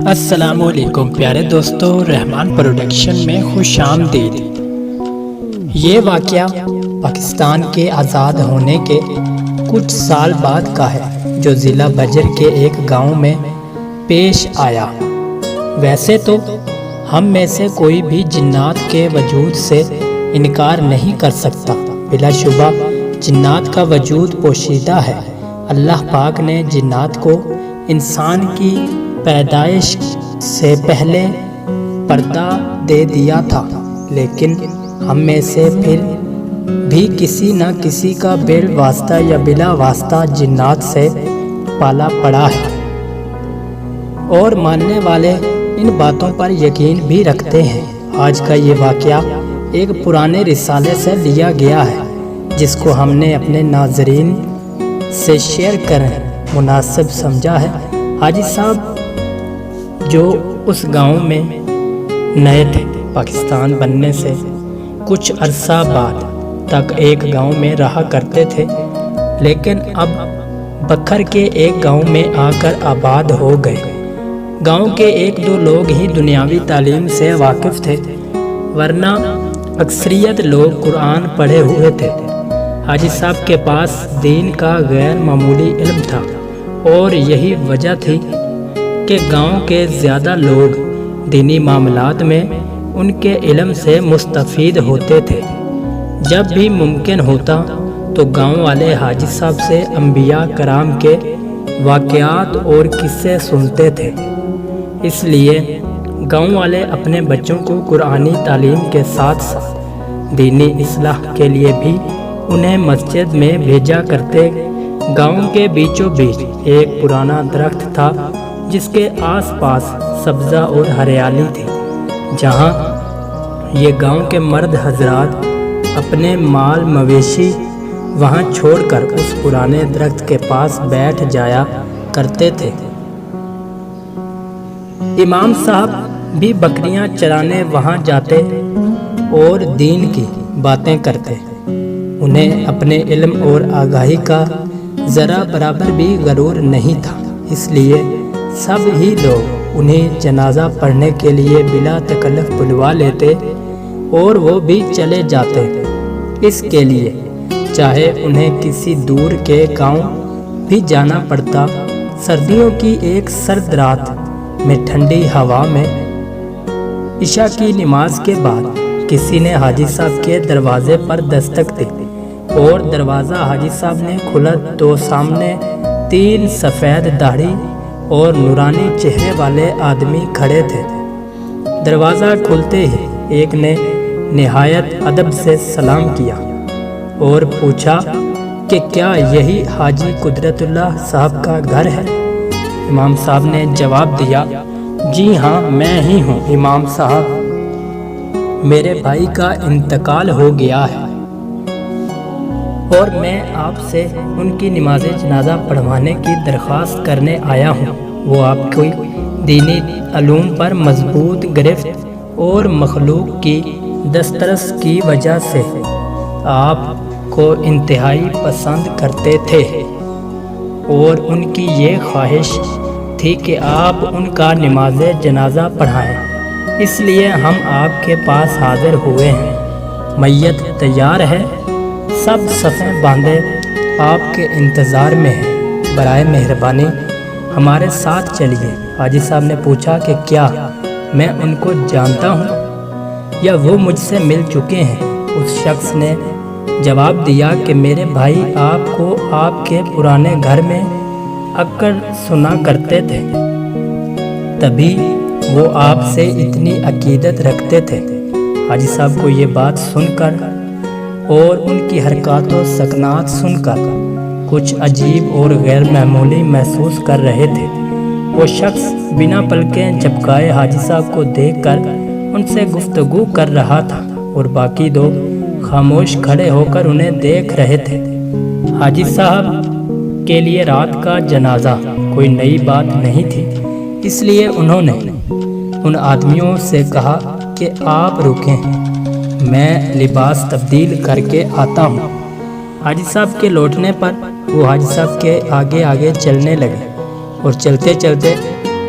السلام علیکم پیارے دوستو، رحمان پروڈکشن میں خوش آمدید۔ یہ واقعہ پاکستان کے آزاد ہونے کے کچھ سال بعد کا ہے، جو ضلع بجر کے ایک گاؤں میں پیش آیا۔ ویسے تو ہم میں سے کوئی بھی جنات کے وجود سے انکار نہیں کر سکتا، بلا شبہ جنات کا وجود پوشیدہ ہے۔ اللہ پاک نے جنات کو انسان کی پیدائش سے پہلے پردہ دے دیا تھا، لیکن ہم میں سے پھر بھی کسی نہ کسی کا بے واسطہ یا بلا واسطہ جنات سے پالا پڑا ہے، اور ماننے والے ان باتوں پر یقین بھی رکھتے ہیں۔ آج کا یہ واقعہ ایک پرانے رسالے سے لیا گیا ہے، جس کو ہم نے اپنے ناظرین سے شیئر کریں مناسب سمجھا ہے۔ حاجی صاحب جو اس گاؤں میں نئے تھے، پاکستان بننے سے کچھ عرصہ بعد تک ایک گاؤں میں رہا کرتے تھے، لیکن اب بکھر کے ایک گاؤں میں آ کر آباد ہو گئے۔ گاؤں کے ایک دو لوگ ہی دنیاوی تعلیم سے واقف تھے، ورنہ اکثریت لوگ قرآن پڑھے ہوئے تھے۔ حاجی صاحب کے پاس دین کا غیر معمولی علم تھا، اور یہی وجہ تھی کہ گاؤں کے زیادہ لوگ دینی معاملات میں ان کے علم سے مستفید ہوتے تھے۔ جب بھی ممکن ہوتا تو گاؤں والے حاجی صاحب سے انبیاء کرام کے واقعات اور قصے سنتے تھے۔ اس لیے گاؤں والے اپنے بچوں کو قرآنی تعلیم کے ساتھ ساتھ دینی اصلاح کے لیے بھی انہیں مسجد میں بھیجا کرتے۔ گاؤں کے بیچوں بیچ ایک پرانا درخت تھا، جس کے آس پاس سبزہ اور ہریالی تھی، جہاں یہ گاؤں کے مرد حضرات اپنے مال مویشی وہاں چھوڑ کر اس پرانے درخت کے پاس بیٹھ جایا کرتے تھے۔ امام صاحب بھی بکریاں چرانے وہاں جاتے اور دین کی باتیں کرتے۔ انہیں اپنے علم اور آگاہی کا ذرا برابر بھی غرور نہیں تھا، اس لیے سب ہی لوگ انہیں جنازہ پڑھنے کے لیے بلا تکلف بلوا لیتے، اور وہ بھی چلے جاتے۔ اس کے لیے چاہے انہیں کسی دور کے گاؤں بھی جانا پڑتا۔ سردیوں کی ایک سرد رات میں ٹھنڈی ہوا میں عشاء کی نماز کے بعد کسی نے حاجی صاحب کے دروازے پر دستک دی، اور دروازہ حاجی صاحب نے کھلا تو سامنے تین سفید داڑھی اور نورانی چہرے والے آدمی کھڑے تھے۔ دروازہ کھلتے ہی ایک نے نہایت ادب سے سلام کیا اور پوچھا کہ کیا یہی حاجی قدرت اللہ صاحب کا گھر ہے؟ امام صاحب نے جواب دیا، جی ہاں، میں ہی ہوں امام صاحب، میرے بھائی کا انتقال ہو گیا ہے، اور میں آپ سے ان کی نماز جنازہ پڑھوانے کی درخواست کرنے آیا ہوں۔ وہ آپ کی دینی علوم پر مضبوط گرفت اور مخلوق کی دسترس کی وجہ سے آپ کو انتہائی پسند کرتے تھے، اور ان کی یہ خواہش تھی کہ آپ ان کا نماز جنازہ پڑھائیں۔ اس لیے ہم آپ کے پاس حاضر ہوئے ہیں۔ میت تیار ہے، سب صفیں باندھے آپ کے انتظار میں ہیں، برائے مہربانی ہمارے ساتھ چلیے۔ حاجی صاحب نے پوچھا کہ کیا میں ان کو جانتا ہوں یا وہ مجھ سے مل چکے ہیں؟ اس شخص نے جواب دیا کہ میرے بھائی آپ کو آپ کے پرانے گھر میں اکثر سنا کرتے تھے، تبھی وہ آپ سے اتنی عقیدت رکھتے تھے۔ حاجی صاحب کو یہ بات سن کر اور ان کی حرکات و سکنات سن کر کچھ عجیب اور غیر معمولی محسوس کر رہے تھے۔ وہ شخص بنا پلکیں جھپکائے حاجی صاحب کو دیکھ کر ان سے گفتگو کر رہا تھا، اور باقی دو خاموش کھڑے ہو کر انہیں دیکھ رہے تھے۔ حاجی صاحب کے لیے رات کا جنازہ کوئی نئی بات نہیں تھی، اس لیے انہوں نے ان آدمیوں سے کہا کہ آپ رکیں، میں لباس تبدیل کر کے آتا ہوں۔ حاجی صاحب کے لوٹنے پر وہ حاجی صاحب کے آگے آگے چلنے لگے، اور چلتے چلتے